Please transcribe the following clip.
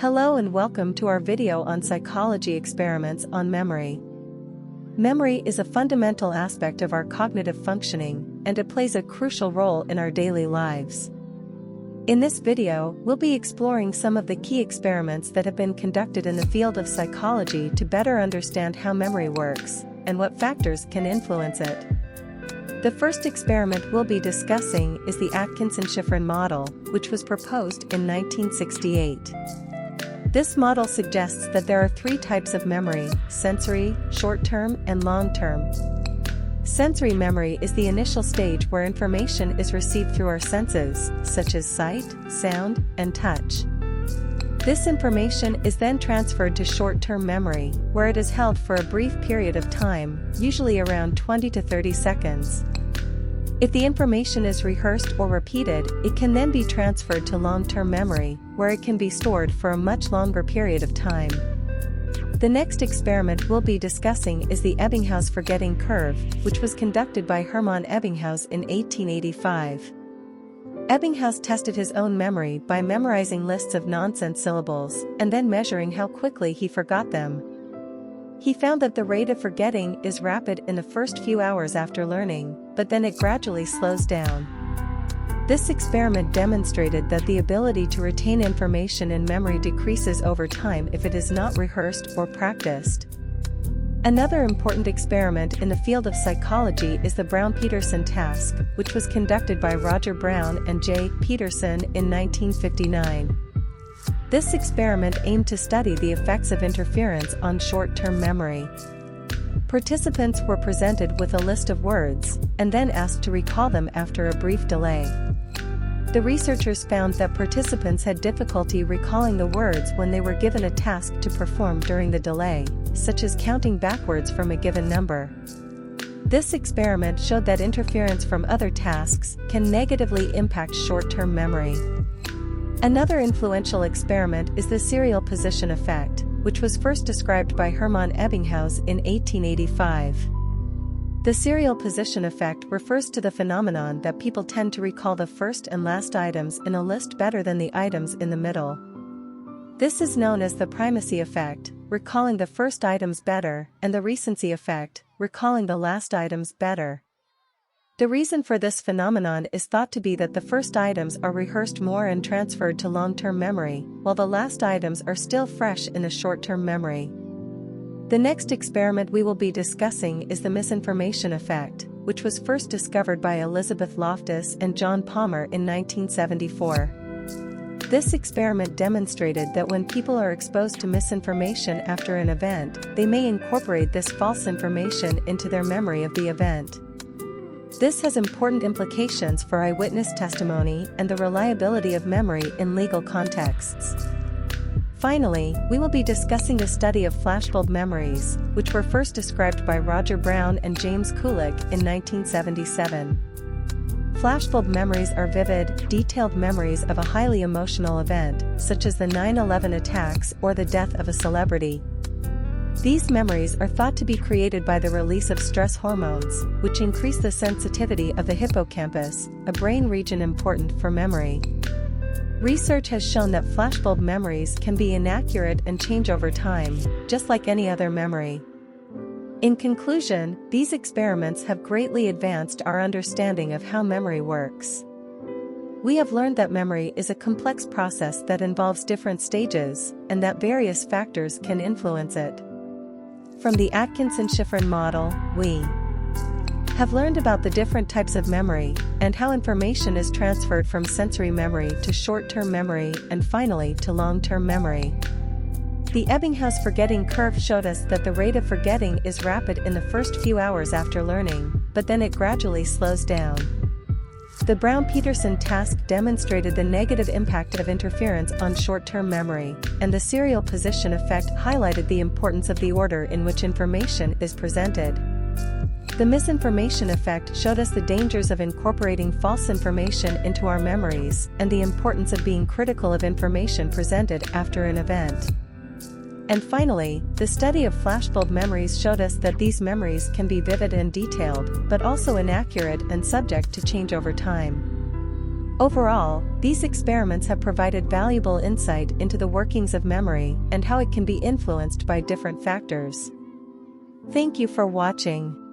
Hello and welcome to our video on psychology experiments on memory. Memory is a fundamental aspect of our cognitive functioning, and it plays a crucial role in our daily lives. In this video, we'll be exploring some of the key experiments that have been conducted in the field of psychology to better understand how memory works, and what factors can influence it. The first experiment we'll be discussing is the Atkinson-Shiffrin model, which was proposed in 1968. This model suggests that there are three types of memory: sensory, short-term, and long-term. Sensory memory is the initial stage where information is received through our senses, such as sight, sound, and touch. This information is then transferred to short-term memory, where it is held for a brief period of time, usually around 20 to 30 seconds. If the information is rehearsed or repeated, it can then be transferred to long-term memory, where it can be stored for a much longer period of time. The next experiment we'll be discussing is the Ebbinghaus forgetting curve, which was conducted by Hermann Ebbinghaus in 1885. Ebbinghaus tested his own memory by memorizing lists of nonsense syllables, and then measuring how quickly he forgot them. He found that the rate of forgetting is rapid in the first few hours after learning, but then it gradually slows down. This experiment demonstrated that the ability to retain information in memory decreases over time if it is not rehearsed or practiced. Another important experiment in the field of psychology is the Brown-Peterson task, which was conducted by Roger Brown and J. Peterson in 1959. This experiment aimed to study the effects of interference on short-term memory. Participants were presented with a list of words, and then asked to recall them after a brief delay. The researchers found that participants had difficulty recalling the words when they were given a task to perform during the delay, such as counting backwards from a given number. This experiment showed that interference from other tasks can negatively impact short-term memory. Another influential experiment is the serial position effect, which was first described by Hermann Ebbinghaus in 1885. The serial position effect refers to the phenomenon that people tend to recall the first and last items in a list better than the items in the middle. This is known as the primacy effect, recalling the first items better, and the recency effect, recalling the last items better. The reason for this phenomenon is thought to be that the first items are rehearsed more and transferred to long-term memory, while the last items are still fresh in the short-term memory. The next experiment we will be discussing is the misinformation effect, which was first discovered by Elizabeth Loftus and John Palmer in 1974. This experiment demonstrated that when people are exposed to misinformation after an event, they may incorporate this false information into their memory of the event. This has important implications for eyewitness testimony and the reliability of memory in legal contexts. Finally, we will be discussing the study of flashbulb memories, which were first described by Roger Brown and James Kulik in 1977. Flashbulb memories are vivid, detailed memories of a highly emotional event, such as the 9/11 attacks or the death of a celebrity. These memories are thought to be created by the release of stress hormones, which increase the sensitivity of the hippocampus, a brain region important for memory. Research has shown that flashbulb memories can be inaccurate and change over time, just like any other memory. In conclusion, these experiments have greatly advanced our understanding of how memory works. We have learned that memory is a complex process that involves different stages, and that various factors can influence it. From the Atkinson-Shiffrin model, we have learned about the different types of memory, and how information is transferred from sensory memory to short-term memory and finally to long-term memory. The Ebbinghaus forgetting curve showed us that the rate of forgetting is rapid in the first few hours after learning, but then it gradually slows down. The Brown-Peterson task demonstrated the negative impact of interference on short-term memory, and the serial position effect highlighted the importance of the order in which information is presented. The misinformation effect showed us the dangers of incorporating false information into our memories, and the importance of being critical of information presented after an event. And finally, the study of flashbulb memories showed us that these memories can be vivid and detailed, but also inaccurate and subject to change over time. Overall, these experiments have provided valuable insight into the workings of memory and how it can be influenced by different factors. Thank you for watching.